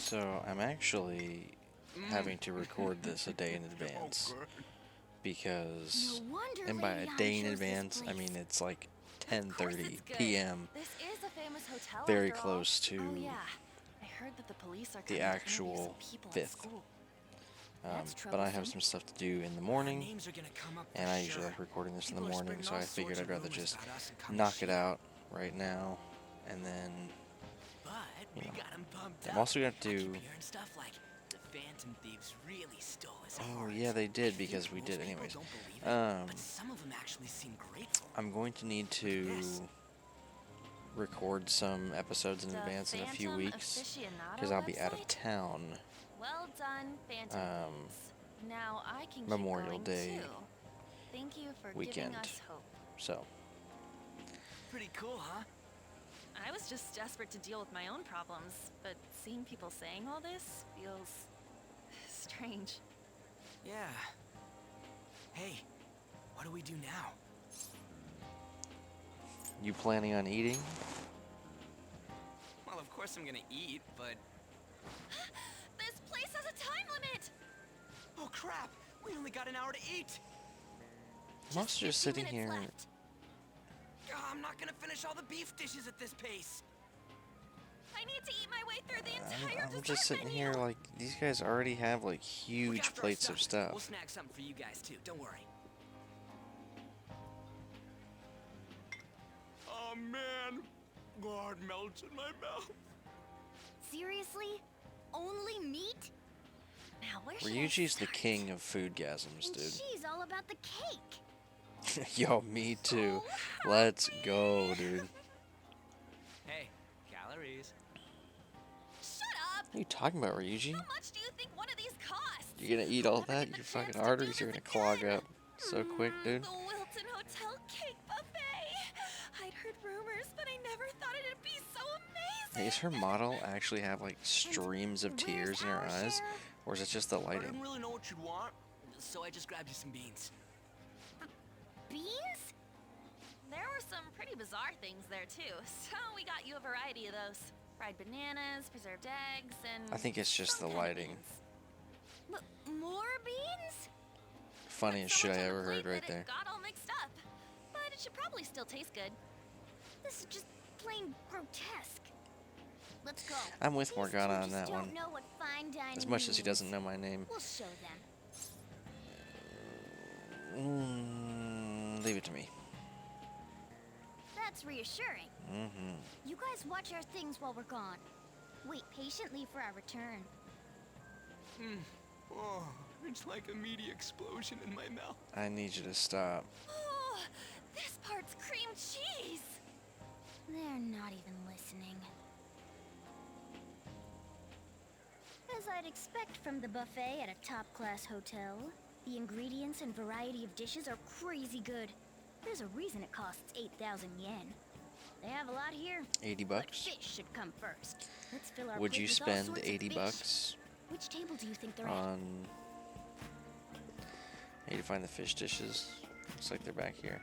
So I'm actually having to record this a day in advance because, No wonder and by a Lady Anne day in chose this advance, I place. mean it's like Of course 10:30 it's good. p.m. This is a famous hotel Very after all. close to Oh yeah, I heard that the police are the coming to interview some actual people at 5th. school. But I have some stuff to do in the morning, Names are gonna come up for and I usually sure. like recording this in People the are morning, spreading so all I figured sorts I'd of rather rumors just about us and come to knock it shit. out right now, and then But you we know. got 'em pumped I'm up. also gonna I keep do. hearing stuff like the Phantom Thieves really stole his Oh heart. yeah, they I did think because we most did people anyways. don't believe it, but some of them actually seem grateful. I'm going to need Look at this. to record some episodes in The advance in a few Phantom weeks Aficionado because I'll be out of website? town Well done, Phantom um, Thieves. Now I can Memorial keep going Day too. Thank you for weekend. giving us hope. So Pretty cool, huh? I was just desperate to deal with my own problems, but seeing people saying all this feels strange. Yeah. Hey, what do we do now? you planning on eating? Well, of course I'm gonna eat, but... This place has a time limit! Oh crap! We only got an hour to eat! I'm also just 15 sitting minutes here. left. I'm not gonna finish all the beef dishes at this pace. I need to eat my way through the entire I'm dessert just sitting menu. here like these guys already have like Look huge after our plates of stuff. We'll snag something for you guys too, don't worry. Oh man, God melts in my mouth. Seriously? Only meat? Now where should I Ryuji's the start? king of foodgasms, And dude. she's all about the cake. Yo, me too. So Let's healthy. go, dude. Hey, calories. Shut up! What are you talking about, Ryuji? How much do you think one of these costs? You're gonna eat all I'll never that? get the Your fucking chance to do arteries are this gonna clog again. up so quick, dude. The Wilton Hotel Cake Buffet. I'd heard rumors, but I never thought it'd be so amazing. Hey, does her model actually have like streams of tears in her Where's our eyes? share? Or is it just the I lighting? didn't really know what you'd want, so I just grabbed you some beans. Beans? There were some pretty bizarre things there too, so we got you a variety of those. Fried bananas, preserved eggs, and I think it's just some the kind of lighting. beans. More beans? Funniest So shit much I on the ever heard plate right that there. It got all mixed up, but it should probably still taste good. This is just plain grotesque. Let's go. I'm with These Morgana two on just that don't one. know what fine dining As much as he means. doesn't know my name. We'll show them. Leave it to me. That's reassuring. Mm-hmm. You guys watch our things while we're gone. Wait patiently for our return. Oh, it's like a meaty explosion in my mouth. I need you to stop. Oh, this part's cream cheese. They're not even listening. As I'd expect from the buffet at a top-class hotel, the ingredients and variety of dishes are crazy good. There's a reason it costs 8,000 yen. They have a lot here. 80 But bucks? fish should come first. Let's fill our Would plate you with all spend sorts of 80 fish. bucks Which table do you think they're at? on... I need to find the fish dishes. Looks like they're back here.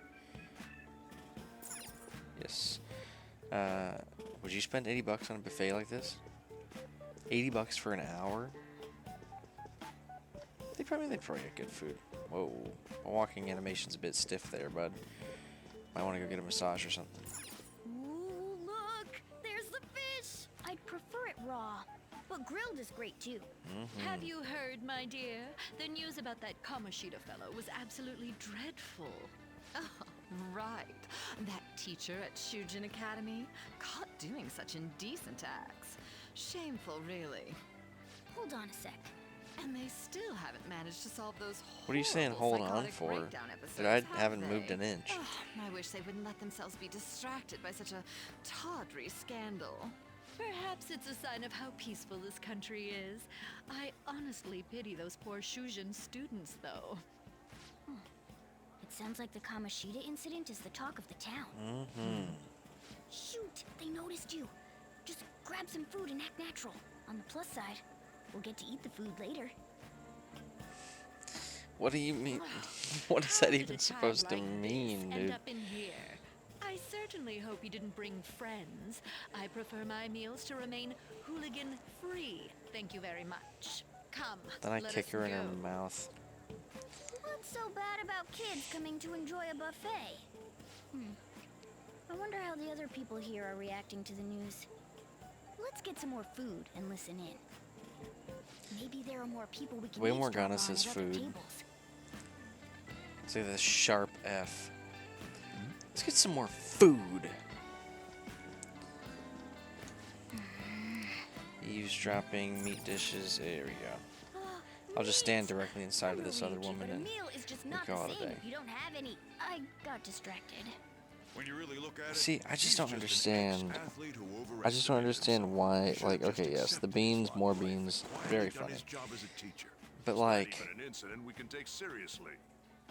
Yes. Would you spend 80 bucks on a buffet like this? 80 bucks for an hour? They'd probably get good food. Whoa. My walking animation's a bit stiff there, bud. Might want to go get a massage or something. Ooh, look! There's the fish! I'd prefer it raw, but grilled is great too. Have you heard, my dear? The news about that Kamoshida fellow was absolutely dreadful. Oh, right. That teacher at Shujin Academy, caught doing such indecent acts. Shameful, really. Hold on a sec. And they still haven't managed to solve those What are you saying horrible hold on psychotic for? breakdown episodes, I have haven't moved they? an inch. Oh, I wish they wouldn't let themselves be distracted by such a tawdry scandal. Perhaps it's a sign of how peaceful this country is. I honestly pity those poor Shujin students, though. It sounds like the Kamoshida incident is the talk of the town. Shoot! They noticed you. Just grab some food and act natural. On the plus side, we'll get to eat the food later. What do you mean? What is How that did even a supposed to child like mean, this end dude? up in here? I certainly hope you didn't bring friends. I prefer my meals to remain hooligan-free. thank you very much. Come, Then I let kick us her in her go. mouth. What's so bad about kids coming to enjoy a buffet? I wonder how the other people here are reacting to the news. Let's get some more food and listen in. Maybe there are more people we can Way each more drop Ghana on says at other food. tables. Say this sharp F. Let's get some more food. Eavesdropping, meat dishes. There we go. I'll just stand directly inside of this other woman and meal is just we not call the it a same day. if you don't have any. I got distracted. When you really look at it, See, I just he's don't an understand. ex-athlete who I just don't overestimated understand himself. why. He should Like, have just okay, yes, the accepted beans, his more lot in life. beans, Why very had he done funny. his job as a teacher? But It's not like, even an incident we can take seriously.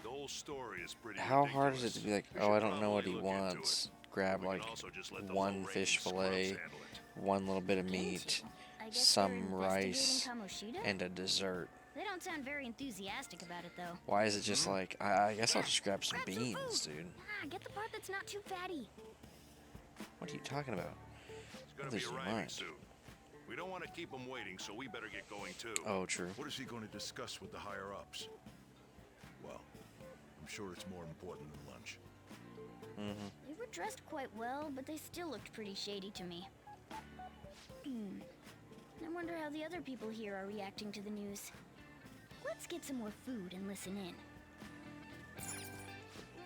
The whole story is pretty how hard is it to be like, ridiculous. oh, We I should don't know what he probably look into wants. it. Grab We can like also just let the one low-ranking fish scrubs fillet, handle it. one little bit of meat, I guess they're some investigating rice, Kamoshida? and a dessert. They don't sound very enthusiastic about it, though. Why is it just like, I guess I'll just grab some Grab some beans, food. dude? Get the part that's not too fatty. What are you talking about? He's gonna This be is arriving mine. soon. We don't want to keep him waiting, so we better get going too. Oh, true. What is he going to discuss with the higher-ups? Well, I'm sure it's more important than lunch. They were dressed quite well, but they still looked pretty shady to me. I wonder how the other people here are reacting to the news. Let's get some more food and listen in.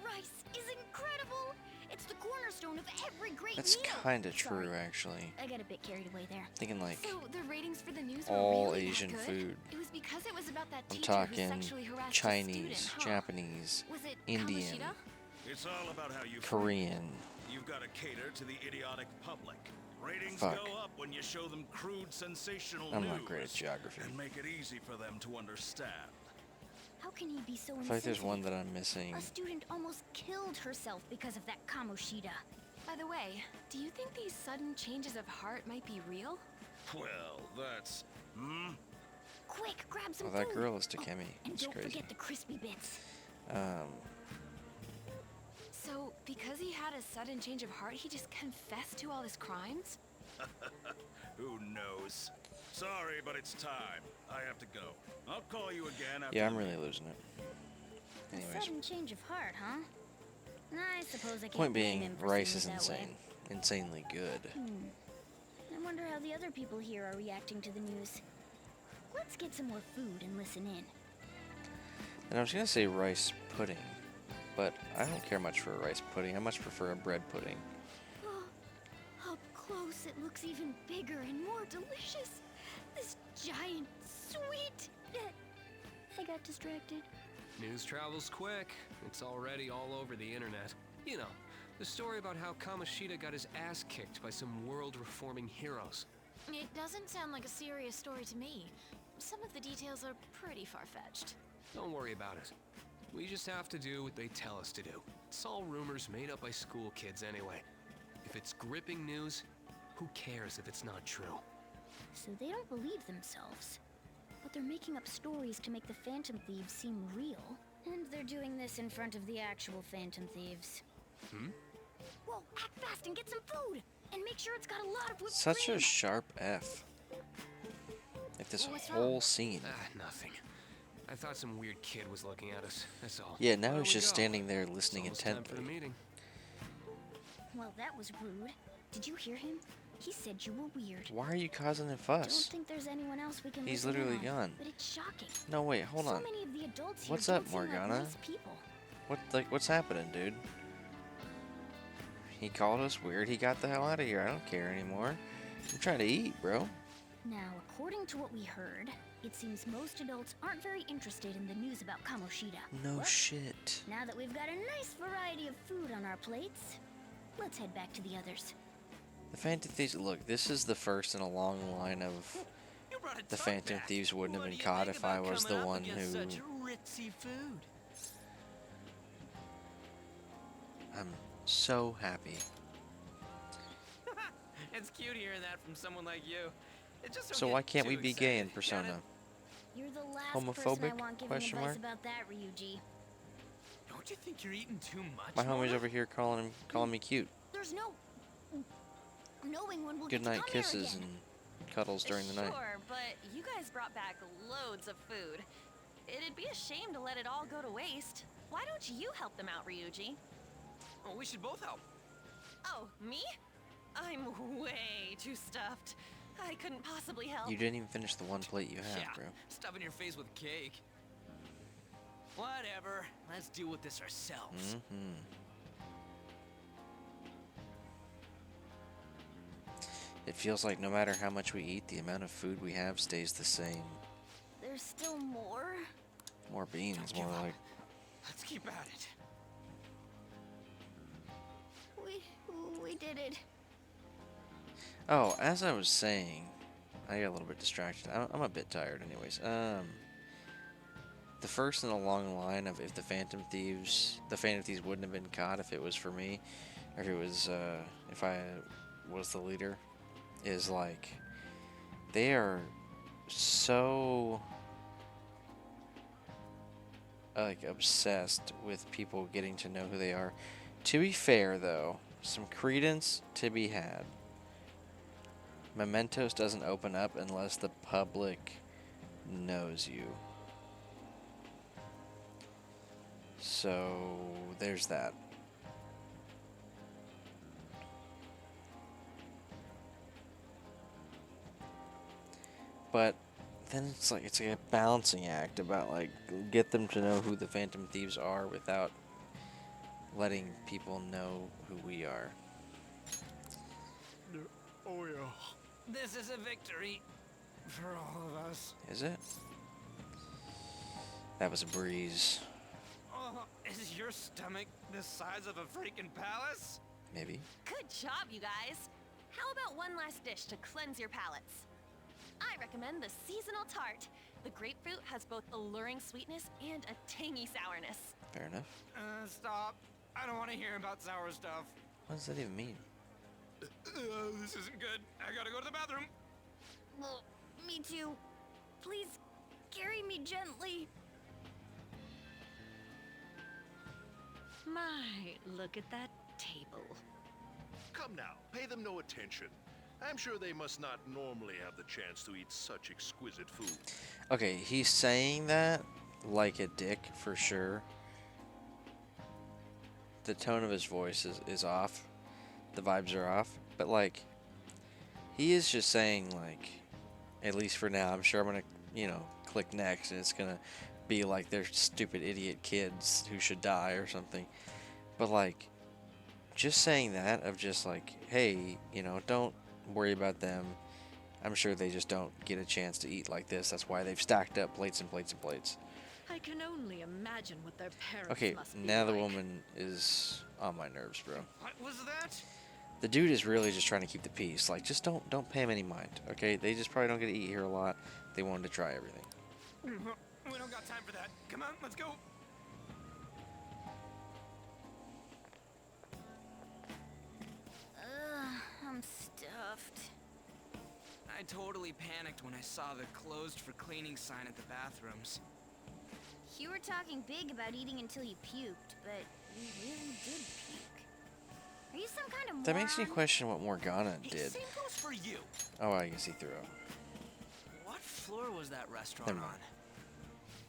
Rice is incredible! It's the cornerstone of every great That's meal! kind of Sorry, true, actually. I got a bit carried away there. Thinking like So the ratings for the news all were really that Asian good? food. It was because it was about that I'm teacher who talking sexually harassed a Chinese, student, huh? Japanese, Was it Indian, Kamoshida? It's all about how you Korean. You've got to cater to the idiotic public. Ratings Fuck. go up when you show them crude, sensational I'm news. not great at geography. And make it easy for them to understand. How can he be so I feel like there's one insensitive? that I'm missing. A student almost killed herself because of that Kamoshida. By the way, do you think these sudden changes of heart might be real? Well, that's... Quick, grab some Oh, that food. girl is Takemi. And It's don't crazy. forget the crispy bits. So, because he had a sudden change of heart, he just confessed to all his crimes? Who knows? Sorry, but it's time. I have to go. I'll call you again after... Yeah, I'm the really meeting. losing it. A Anyways, sudden change of heart, huh? I suppose I can't point blame being, him for rice seeing is it that way. insane. Insanely good. I wonder how the other people here are reacting to the news. Let's get some more food and listen in. And I was gonna say rice pudding, but I don't care much for a rice pudding. I much prefer a bread pudding. Up close, it looks even bigger and more delicious. This giant sweet. I got distracted. News travels quick. It's already all over the internet. You know, the story about how Kamoshida got his ass kicked by some world-reforming heroes. It doesn't sound like a serious story to me. Some of the details are pretty far-fetched. Don't worry about it. We just have to do what they tell us to do. It's all rumors made up by school kids anyway. If it's gripping news, who cares if it's not true? So they don't believe themselves. But they're making up stories to make the Phantom Thieves seem real. And they're doing this in front of the actual Phantom Thieves. Whoa, act fast and get some food! And make sure it's got a lot of whipped Such cream! a sharp F. Like this What's whole wrong? scene. Nothing. I thought some weird kid was looking at us, that's all. Yeah, now Where he's we just go? standing there It's listening almost time for the intently. meeting. Well, that was rude. Did you hear him? He said you were weird. Why are you causing a Don't fuss? think there's anyone else we can He's listen in literally on, gone. But it's shocking. No, wait, hold so on. many of the adults here What's don't up, seem like Morgana? nice people. What's happening, dude? He called us weird. He got the hell out of here. I don't care anymore. I'm trying to eat, bro. Now, according to what we heard, it seems most adults aren't very interested in the news about Kamoshida. No Well, shit. now that we've got a nice variety of food on our plates, let's head back to the others. The Phantom Thieves. Look, this is the first in a long line of You brought a the tart Phantom back. Thieves wouldn't have What been do you caught think if I about was the coming up one against who. such ritzy food? I'm so happy. It's cute hearing that from someone like you. It just So don't why get can't we too be gay in excited, Persona? got it? You're the last person I Homophobic? want giving Question advice mark? about that, Ryuji. Don't you think you're eating too much? My homie's Mona? over here calling me cute. There's no knowing when we'll Good get to night come here kisses again. and cuddles during the night. Sure, but you guys brought back loads of food. It'd be a shame to let it all go to waste. Why don't you help them out, Ryuji? Oh, we should both help. Oh, me? I'm way too stuffed. I couldn't possibly help. You didn't even finish the one plate you have, Yeah, bro. stuffing your face with cake. Whatever. Let's deal with this ourselves. It feels like no matter how much we eat, the amount of food we have stays the same. There's still more? More beans, Don't more give up. like... Let's keep at it. We did it. Oh, as I was saying, I got a little bit distracted. I'm a bit tired anyways. The first in a long line of if the Phantom Thieves wouldn't have been caught if it was for me, or if it was, if I was the leader, is like, they are so, like, obsessed with people getting to know who they are. To be fair, though, some credence to be had. Mementos doesn't open up unless the public knows you. So, there's that. But then it's like a balancing act about like get them to know who the Phantom Thieves are without letting people know who we are. Oh, yeah. This is a victory for all of us. Is it? That was a breeze. Oh, is your stomach the size of a freaking palace? Maybe. Good job, you guys. How about one last dish to cleanse your palates? I recommend the seasonal tart. The grapefruit has both alluring sweetness and a tangy sourness. Fair enough. Stop. I don't want to hear about sour stuff. What does that even mean? This isn't good. I gotta go to the bathroom. Well, me too. Please carry me gently. My, look at that table. Come now, pay them no attention. I'm sure they must not normally have the chance to eat such exquisite food. Okay, he's saying that like a dick for sure. The tone of his voice is off. The vibes are off. But like, he is just saying like, at least for now, I'm sure I'm gonna, you know, click next and it's gonna be like they're stupid idiot kids who should die or something. But like, just saying that of just like, hey, you know, don't worry about them. I'm sure they just don't get a chance to eat like this. That's why they've stacked up plates and plates and plates. I can only imagine what their parents Okay, must be now the like. woman is on my nerves, bro. What was that? The dude is really just trying to keep the peace. Like, just don't pay him any mind, okay? They just probably don't get to eat here a lot. They wanted to try everything. We don't got time for that. Come on, let's go. I'm stuffed. I totally panicked when I saw the closed for cleaning sign at the bathrooms. You were talking big about eating until you puked, but you really did puke. Are you some kind of moron? That makes me question what Morgana Hey, did. same goes for you. Oh, I guess he threw up. What floor was that restaurant Never on? mind.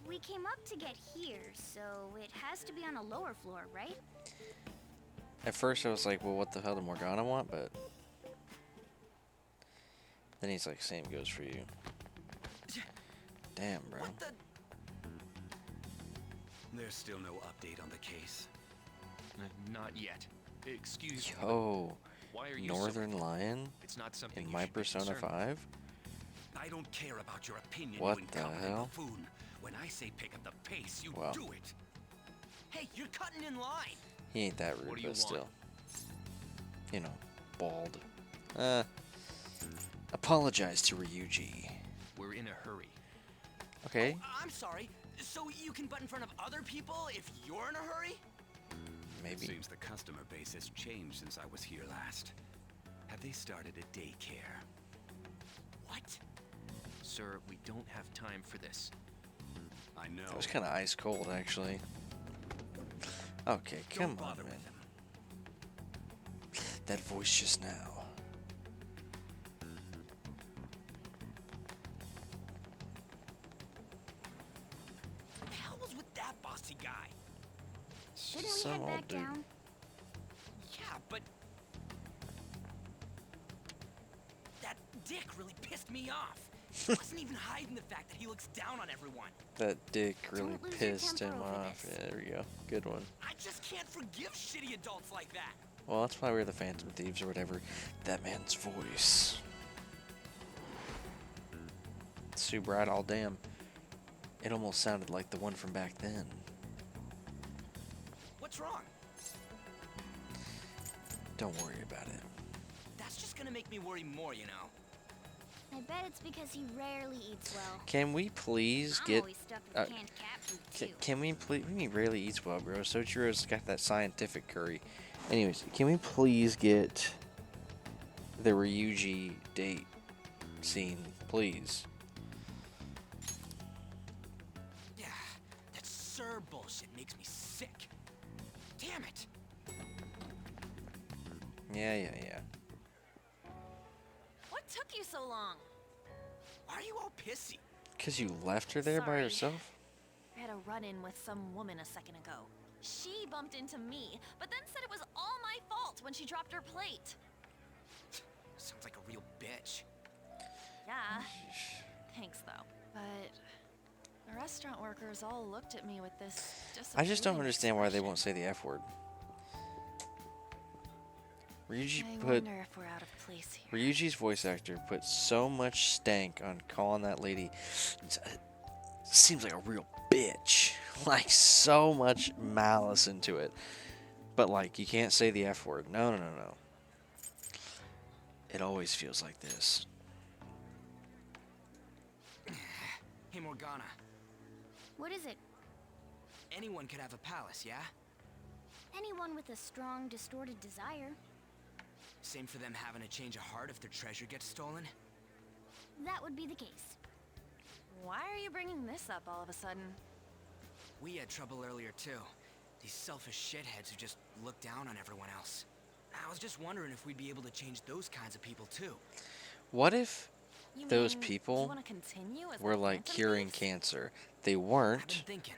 We came up to get here, so it has to be on a lower floor, right? At first I was like, well, what the hell did Morgana want? But then he's like, same goes for you. Damn, bro. What the? There's still no update on the case. Not yet. Excuse me. Yo, Why are you so- Northern Lion It's not something in you My should be Persona concerned 5? I don't care about your opinion, What you the incompetent hell? buffoon. When I say pick up the pace, you Wow. do it. Hey, you're cutting in line. He ain't that What rude, do you but want? still. You know, bald. Apologize to Ryuji. We're in a hurry. Okay. I'm sorry. So you can butt in front of other people if you're in a hurry? Maybe. Seems the customer base has changed since I was here last. Have they started a daycare? What? Sir, we don't have time for this. I know. That was kind of ice cold, actually. Okay, come Don't on, bother man. with them. That voice just now. dude. down? Yeah, but that dick really pissed me off. He wasn't even hiding the fact that he looks down on everyone. That dick really Don't lose your pissed temper him over off. this. Yeah, there we go. Good one. I just can't forgive shitty adults like that. Well, that's why we're the Phantom Thieves or whatever. That man's voice. Sue Bright, all damn. It almost sounded like the one from back then. What's wrong? Don't worry about it. That's just gonna make me worry more, you know. I bet it's because he rarely eats well. Can we please I'm get... always stuffed with canned cat food too. Can we please... He rarely eats well, bro. Soichiro's got that scientific curry. Anyways, can we please get the Ryuji date scene, please? Yeah, that Sir bullshit makes me sick. Damn it. Yeah. What took you so long? Why are you all pissy? Because you left her there by Sorry. herself? I had a run-in with some woman a second ago. She bumped into me, but then said it was all my fault when she dropped her plate. Sounds like a real bitch. Yeah. Thanks, though. But the restaurant workers all looked at me with this I just don't disapproving understand why they expression. won't say the F word. Ryuji I put... wonder if we're out of place here. Ryuji's voice actor put so much stank on calling that lady... Seems like a real bitch. Like, so much malice into it. But, like, you can't say the F word. No. It always feels like this. Hey, Morgana. What is it? Anyone could have a palace, yeah? Anyone with a strong, distorted desire. Same for them having a change of heart if their treasure gets stolen? That would be the case. Why are you bringing this up all of a sudden? We had trouble earlier, too. These selfish shitheads who just look down on everyone else. I was just wondering if we'd be able to change those kinds of people, too. What if You those mean, people you wanna continue as were, the like, Phantom curing Thieves? cancer? They I've been weren't. thinking.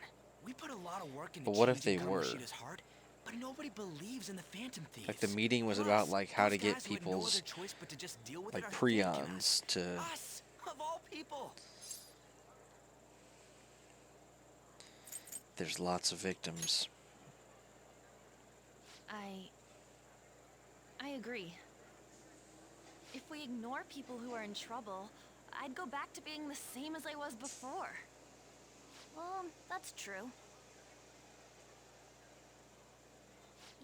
We put a lot of work into But what if changing they were? Kamoshida's heart, but nobody believes in the Phantom Thieves. Like, the meeting was Plus, about, like, how to those get guys who had no other people's, choice but to just deal with like, it are thanking prions to... Us, of all people. There's lots of victims. I agree. If we ignore people who are in trouble, I'd go back to being the same as I was before. Well, that's true.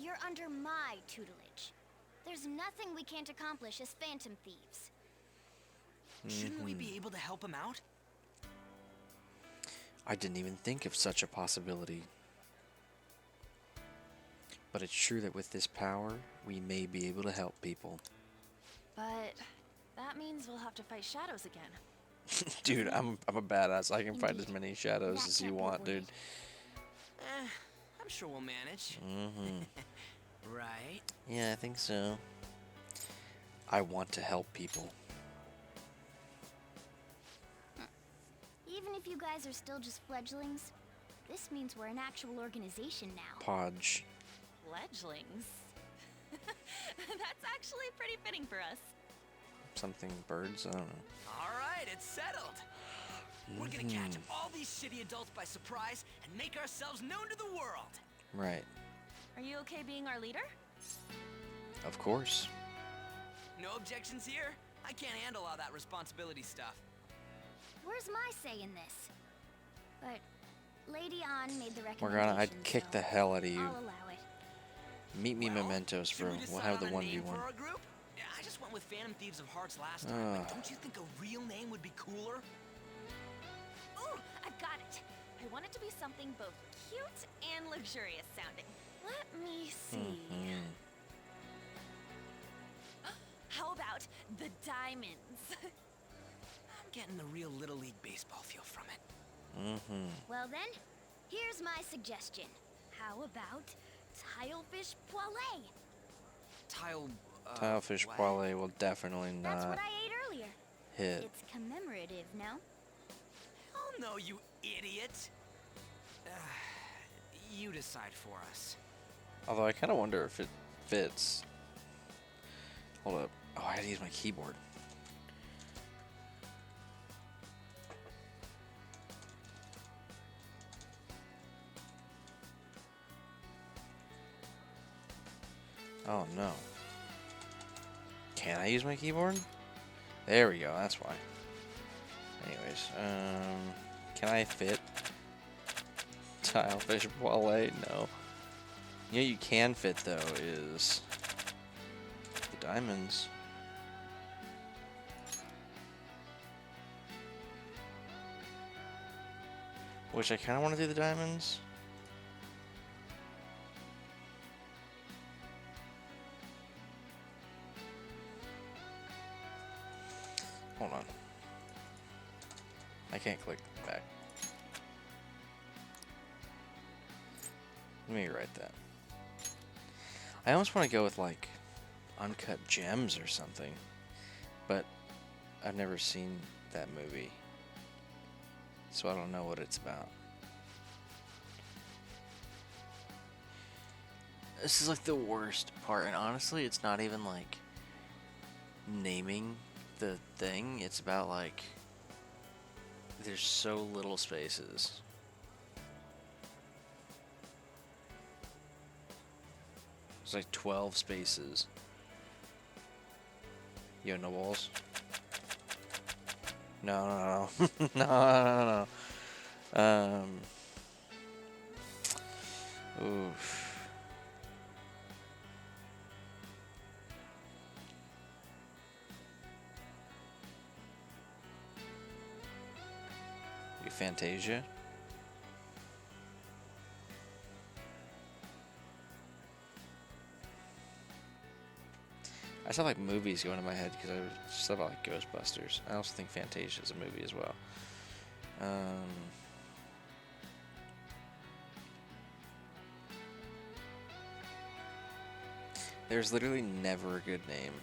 You're under my tutelage. There's nothing we can't accomplish as Phantom Thieves. Shouldn't we be able to help him out? I didn't even think of such a possibility. But it's true that with this power, we may be able to help people. But that means we'll have to fight shadows again. Dude, I'm a badass. I can fight as Indeed. many shadows That as you can't be want, dude. avoided. I'm sure we'll manage. Right? Yeah, I think so. I want to help people. Even if you guys are still just fledglings, this means we're an actual organization now. Podge. Fledglings. That's actually pretty fitting for us. Something birds? I don't know. All right, it's settled. We're gonna catch all these shitty adults by surprise and make ourselves known to the world. Right. Are you okay being our leader? Of course. No objections here? I can't handle all that responsibility stuff. Where's my say in this? But Lady An made the recommendation. Morgana, I'd kick so the hell out of you. I'll allow it. Meet me Well, mementos, should bro. we We'll decide have the on a name 1v1. for our group? Yeah, I just went with Phantom Thieves of Hearts last time. But don't you think a real name would be cooler? Ooh, I've got it. I want it to be something both cute and luxurious sounding. Let me see. How about the Diamonds? I'm getting the real Little League Baseball feel from it. Well then, here's my suggestion. How about Tilefish Poêlée? Tilefish what? Poêlée will definitely That's not what I ate earlier. hit. It's commemorative, no? Oh no, you idiot! You decide for us. Although I kind of wonder if it fits. Hold up. Oh, I had to use my keyboard. Oh no. Can I use my keyboard? There we go, that's why. Anyways, can I fit Tilefish Ballet? No. You know you can fit though is the diamonds. Which I kind of want to do the diamonds. Hold on. I can't click back. Let me write that. I almost want to go with like Uncut Gems or something, but I've never seen that movie, so I don't know what it's about. This is like the worst part, and honestly, it's not even like naming the thing. It's about like there's so little spaces. There's like 12 spaces. You have no walls? No. No. Oof. Fantasia. I still like movies going in my head because I just thought about like Ghostbusters. I also think Fantasia is a movie as well. There's literally never a good name.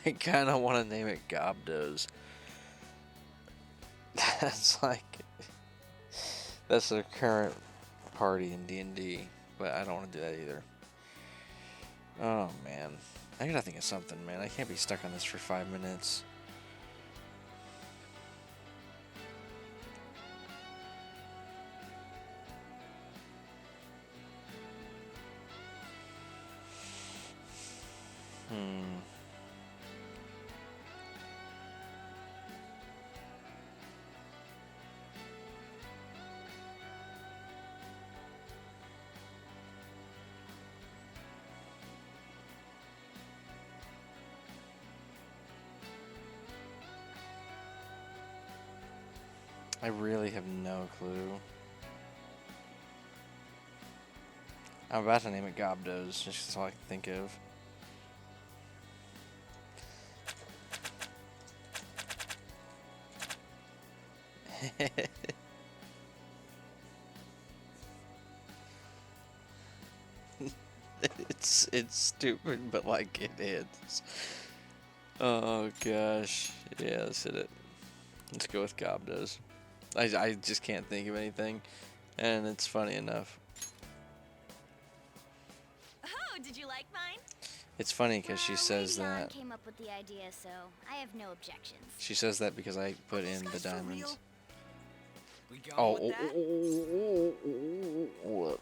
I kind of want to name it Gobdos. That's like that's the current party in D&D, but I don't want to do that either. Oh man, I gotta think of something, man. I can't be stuck on this for 5 minutes. I really have no clue. I'm about to name it Gobdos, just all I can think of. It's stupid, but like it is. Oh gosh, yeah, let's hit it. Let's go with Gobdos. I just can't think of anything, and it's funny enough. Oh, did you like mine? It's funny because she says Lady Ann that. came up with the idea, so I have no objections. She says that because I put in the Guys, for diamonds. real? We go Oh, with that? what?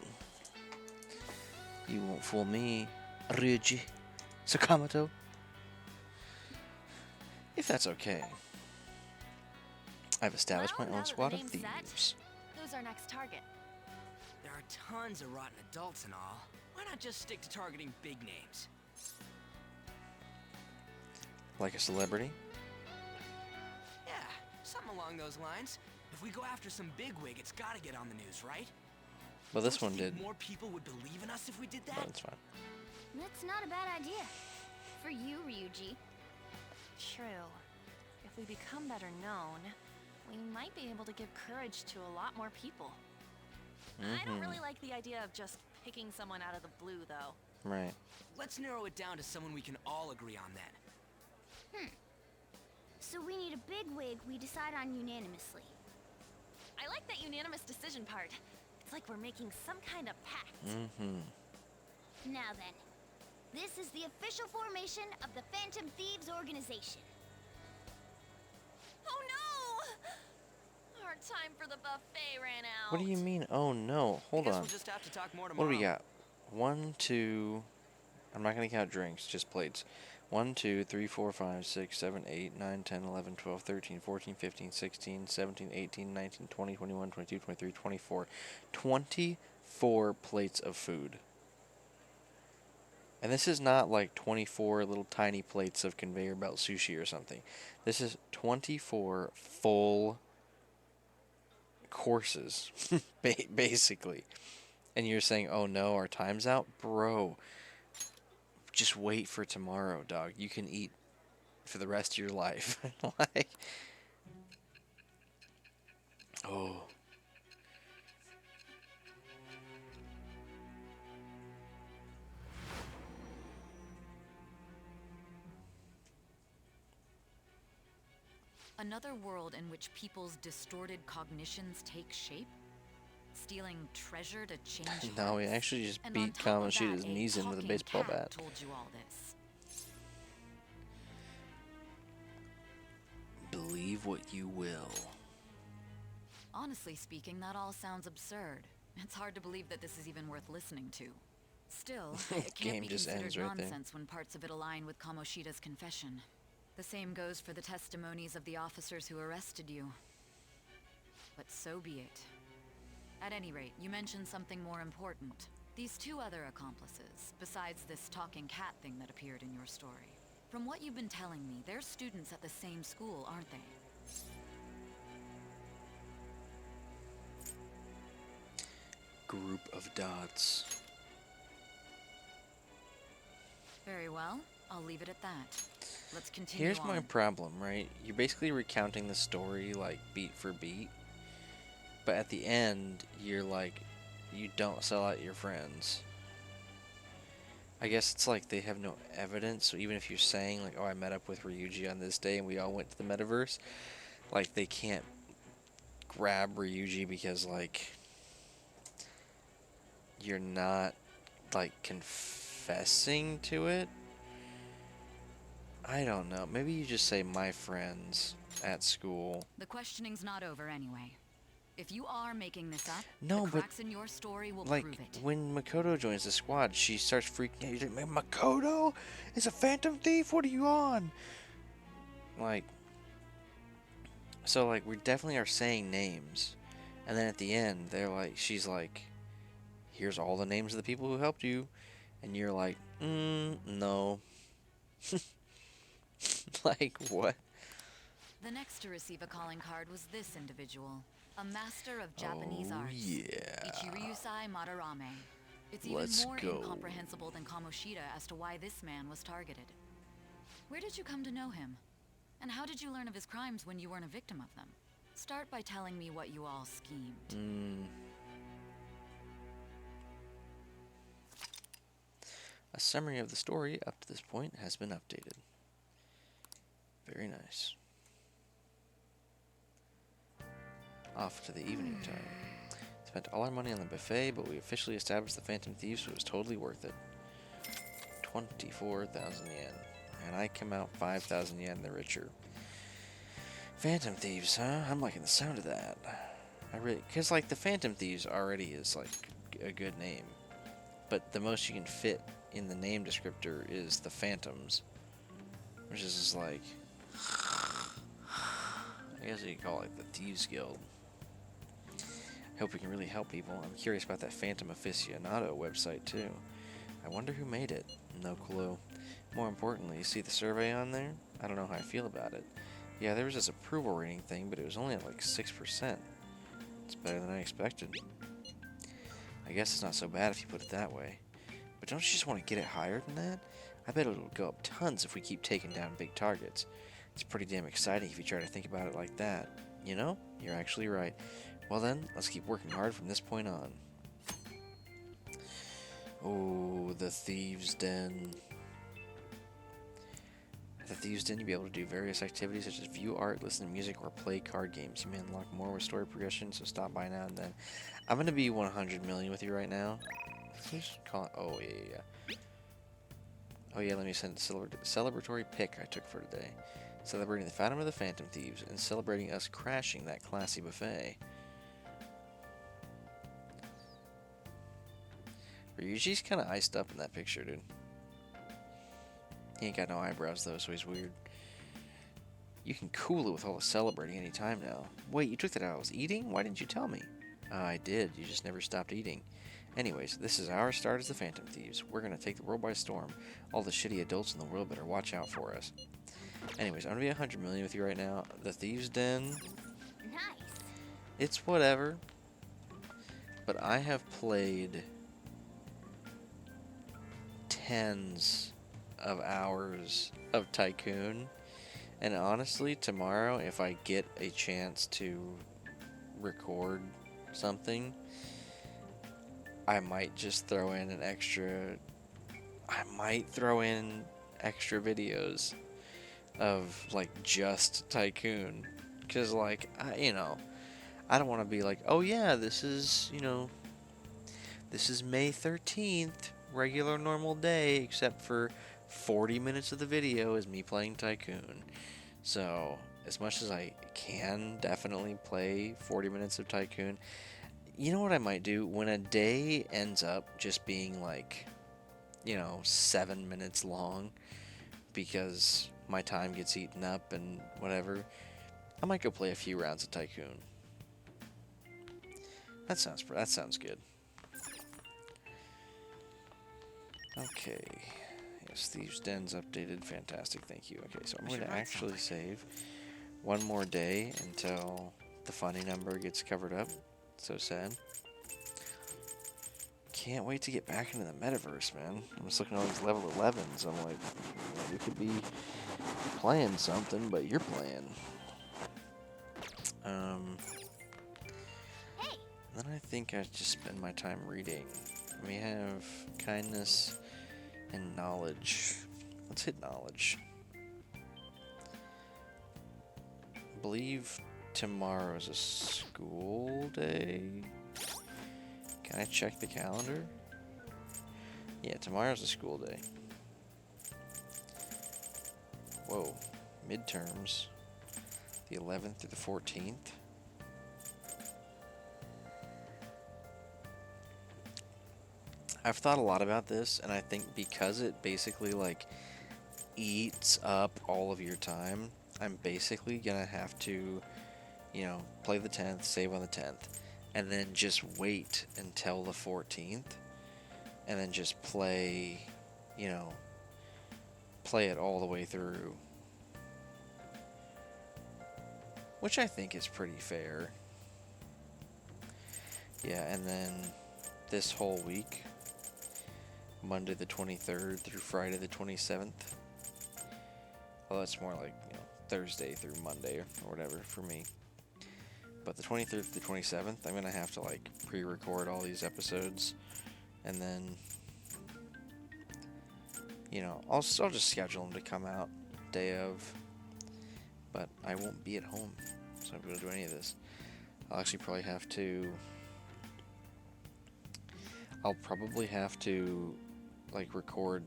You won't fool me, Ryuji Sakamoto. If that's okay. I've established Well, my now own that the squad of name's set, thieves. Who's our next target? There are tons of rotten adults and all. Why not just stick to targeting big names? Like a celebrity? Yeah, something along those lines. If we go after some bigwig, it's gotta get on the news, right? Well, this Don't one you think did. more people would believe in us if we did that? But it's fine. That's not a bad idea. For you, Ryuji. True. If we become better known, we might be able to give courage to a lot more people. I don't really like the idea of just picking someone out of the blue, though. Right. Let's narrow it down to someone we can all agree on then. So we need a bigwig we decide on unanimously. I like that unanimous decision part. It's like we're making some kind of pact. Now then, this is the official formation of the Phantom Thieves organization. Oh no! Our time for the buffet ran out. What do you mean? Oh no! Hold Guess on. we'll just have to talk more What tomorrow. do we got? 1, 2. I'm not gonna count drinks, just plates. 1, 2, 3, 4, 5, 6, 7, 8, 9, 10, 11, 12, 13, 14, 15, 16, 17, 18, 19, 20, 21, 22, 23, 24. 24 plates of food. And this is not like 24 little tiny plates of conveyor belt sushi or something. This is 24 full courses, basically. And you're saying, oh no, our time's out? Bro, just wait for tomorrow, dog. You can eat for the rest of your life. Like, oh. Another world in which people's distorted cognitions take shape? Stealing treasure to change No, he hearts? actually just And beat on top of Kamoshida's that, knees in with a talking baseball cat bat. told you all this. Believe what you will. Honestly speaking, that all sounds absurd. It's hard to believe that this is even worth listening to. Still, it Game can't be just considered ends right there. nonsense when parts of it align with Kamoshida's confession. The same goes for the testimonies of the officers who arrested you. But so be it. At any rate, you mentioned something more important. These 2 other accomplices, besides this talking cat thing that appeared in your story. From what you've been telling me, they're students at the same school, aren't they? Group of dots. Very well. I'll leave it at that. Let's continue Here's on. my problem, right? You're basically recounting the story, like, beat for beat. But at the end, you're like, you don't sell out your friends. I guess it's like they have no evidence, so even if you're saying, like, oh, I met up with Ryuji on this day and we all went to the metaverse, like, they can't grab Ryuji because, like, you're not, like, confessing to it? I don't know. Maybe you just say my friends at school. The questioning's not over anyway. If you are making this up, No, the but, cracks in your story will like, prove it. when Makoto joins the squad, she starts freaking out. You're like, Makoto is a phantom thief? What are you on? Like, so, like, we definitely are saying names. And then at the end, they're like, she's like, here's all the names of the people who helped you. And you're like, no. Like, what? The next to receive a calling card was this individual, a master of Japanese arts. Yeah. Ichiryusai Madarame. It's Let's even more go. incomprehensible than Kamoshida as to why this man was targeted. Where did you come to know him? And how did you learn of his crimes when you weren't a victim of them? Start by telling me what you all schemed. A summary of the story up to this point has been updated. Very nice. Off to the evening time. Spent all our money on the buffet, but we officially established the Phantom Thieves, so it was totally worth it. 24,000 yen. And I come out 5,000 yen the richer. Phantom Thieves, huh? I'm liking the sound of that. I really... Because, like, the Phantom Thieves already is, like, a good name. But the most you can fit in the name descriptor is the Phantoms. Which is just like... I guess you could call it like the Thieves Guild. I hope we can really help people. I'm curious about that Phantom Aficionado website, too. I wonder who made it. No clue. More importantly, see the survey on there? I don't know how I feel about it. Yeah, there was this approval rating thing, but it was only at like 6%. It's better than I expected. I guess it's not so bad if you put it that way. But don't you just want to get it higher than that? I bet it'll go up tons if we keep taking down big targets. It's pretty damn exciting if you try to think about it like that. You know, you're actually right. Well then, let's keep working hard from this point on. Oh, the Thieves' Den. At the Thieves' Den, you'll be able to do various activities such as view art, listen to music, or play card games. You may unlock more with story progression, so stop by now and then. I'm going to be 100 million with you right now. Just call it, oh, yeah. Oh, yeah, let me send a celebratory pic I took for today. Celebrating the Phantom of the Phantom Thieves and celebrating us crashing that classy buffet. Ryuji's kind of iced up in that picture, dude. He ain't got no eyebrows, though, so he's weird. You can cool it with all the celebrating any time now. Wait, you took that out I was eating? Why didn't you tell me? I did. You just never stopped eating. Anyways, this is our start as the Phantom Thieves. We're gonna take the world by storm. All the shitty adults in the world better watch out for us. Anyways, I'm gonna be 100 million with you right now. The Thieves' Den. Nice. It's whatever. But I have played tens of hours of Tycoon, and honestly, tomorrow, if I get a chance to record something, I might just throw in an extra. I might throw in extra videos of like just Tycoon, because like I don't want to be like, oh yeah, this is May 13th, regular normal day, except for 40 minutes of the video is me playing Tycoon. So, as much as I can definitely play 40 minutes of Tycoon, you know what I might do? When a day ends up just being like, 7 minutes long because my time gets eaten up and whatever, I might go play a few rounds of Tycoon. That sounds good. Okay. Yes, Thieves' Den's updated. Fantastic, thank you. Okay, so I'm going to actually save one more day until the funny number gets covered up. So sad. Can't wait to get back into the metaverse, man. I'm just looking at all these level 11s. I'm like, you could be playing something, but you're playing. Hey. Then I think I just spend my time reading. We have kindness and knowledge. Let's hit knowledge. I believe tomorrow's a school day. Can I check the calendar? Yeah, tomorrow's a school day. Whoa, midterms. The 11th through the 14th. I've thought a lot about this, and I think because it basically like eats up all of your time, I'm basically gonna have to, play the 10th, save on the 10th, and then just wait until the 14th, and then just play, play it all the way through. Which I think is pretty fair. Yeah, and then this whole week, Monday the 23rd through Friday the 27th. Well, that's more like, Thursday through Monday or whatever for me. But the 23rd to the 27th, I'm going to have to, like, pre-record all these episodes. And then, I'll just schedule them to come out day of. But I won't be at home, so I'm going to do any of this. I'll probably have to, like, record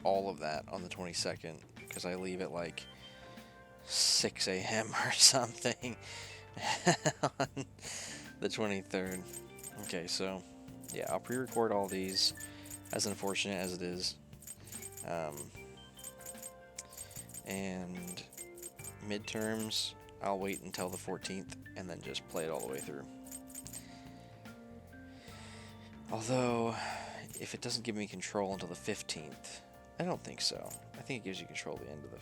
all of that on the 22nd, because I leave at, like, 6 a.m. or something on the 23rd. Okay, so, yeah, I'll pre-record all these, as unfortunate as it is. And midterms, I'll wait until the 14th and then just play it all the way through. Although, if it doesn't give me control until the 15th, I don't think so. I think it gives you control at the end of the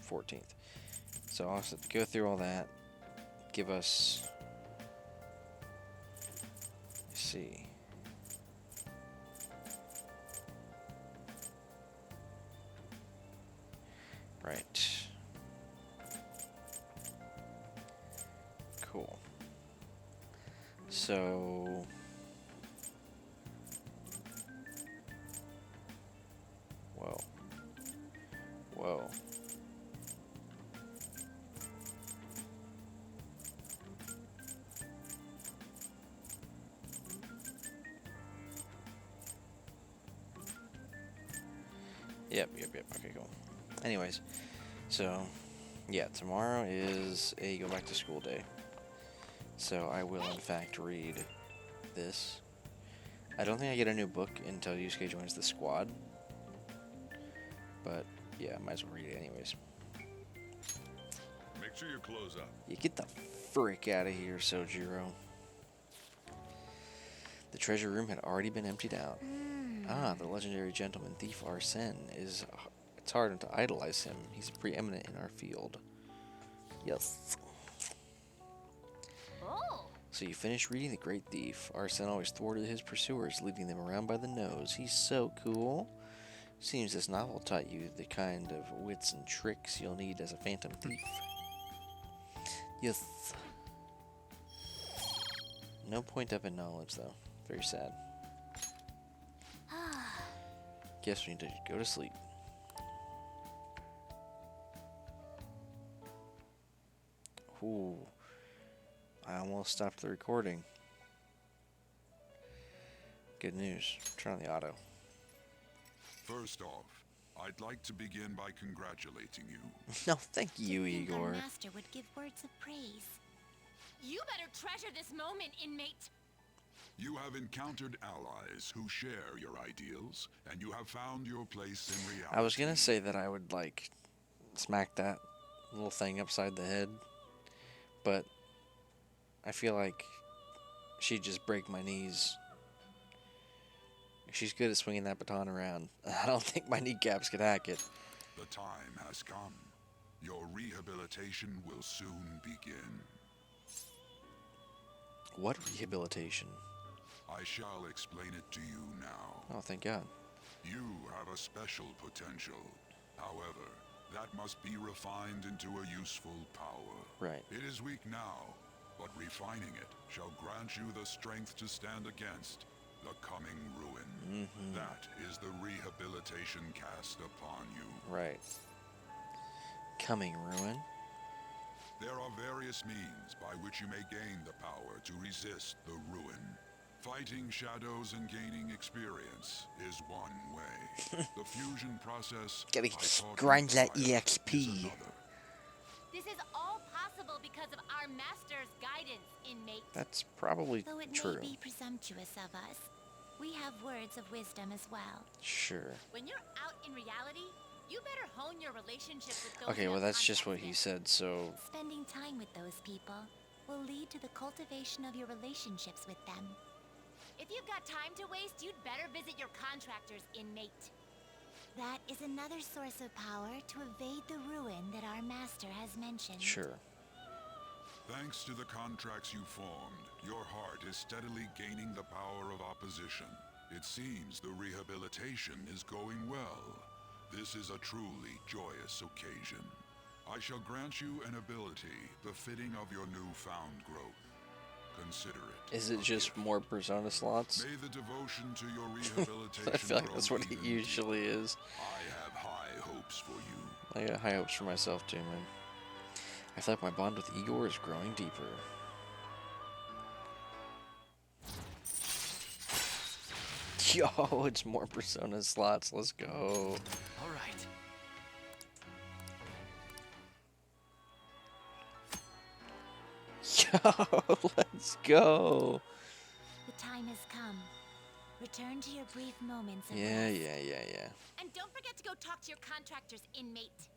14th. So I'll have to go through all that. Give us. Let's see. Right. Cool. So. Whoa. Whoa. Yep. Okay, cool. Anyways, so yeah, tomorrow is a go back to school day. So I will in fact read this. I don't think I get a new book until Yusuke joins the squad. But yeah, might as well read it anyways. Make sure you close up. You get the frick out of here, Sojiro. The treasure room had already been emptied out. Ah, the legendary gentleman thief Arsene is. It's hard not to idolize him. He's preeminent in our field. Yes. Oh, So you finished reading The Great Thief. Arsene always thwarted his pursuers, leading them around by the nose. He's so cool. Seems this novel taught you the kind of wits and tricks you'll need as a phantom thief. Yes. No point up in knowledge, though. Very sad. Guess we need to go to sleep. Ooh. I almost stopped the recording. Good news. Turn on the auto. First off, I'd like to begin by congratulating you. No, thank you, think our Igor. master would give words of praise. You better treasure this moment, inmate. You have encountered allies who share your ideals, and you have found your place in reality. I was gonna say that I would, like, smack that little thing upside the head, but I feel like she'd just break my knees. She's good at swinging that baton around. I don't think my kneecaps could hack it. The time has come. Your rehabilitation will soon begin. What rehabilitation? I shall explain it to you now. Oh, thank God. You have a special potential. However, that must be refined into a useful power. Right. It is weak now, but refining it shall grant you the strength to stand against the coming ruin. That is the rehabilitation cast upon you. Right. Coming ruin? There are various means by which you may gain the power to resist the ruin. Fighting shadows and gaining experience is one way. The fusion process Gotta I taught grind you that prior EXP. is another. This is all possible because of our master's guidance, inmate. That's probably Though it true. may be presumptuous of us, we have words of wisdom as well. Sure. When you're out in reality, you better hone your relationship with those Okay, you well, have that's just what contact he with. said, so. Spending time with those people will lead to the cultivation of your relationships with them. If you've got time to waste, you'd better visit your contractors, inmate. That is another source of power to evade the ruin that our master has mentioned. Sure. Thanks to the contracts you formed, your heart is steadily gaining the power of opposition. It seems the rehabilitation is going well. This is a truly joyous occasion. I shall grant you an ability befitting of your newfound growth. Consider it. Is it a just gift. more persona slots? May the devotion to your rehabilitation I feel like grow that's what it even usually is. I have high hopes for you. I got high hopes for myself too, man. I feel like my bond with Igor is growing deeper. Yo, it's more persona slots. Let's go. All right. Yo, let's go. The time has come. Return to your brief moments of Yeah. rest. And don't forget to go talk to your contractors, inmate.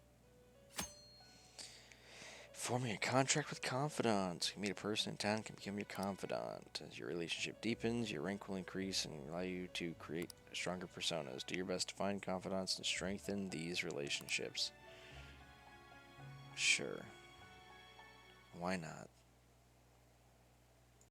Forming a contract with confidant. You meet a person in town can become your confidant. As your relationship deepens, your rank will increase and allow you to create stronger personas. Do your best to find confidants and strengthen these relationships. Sure. Why not?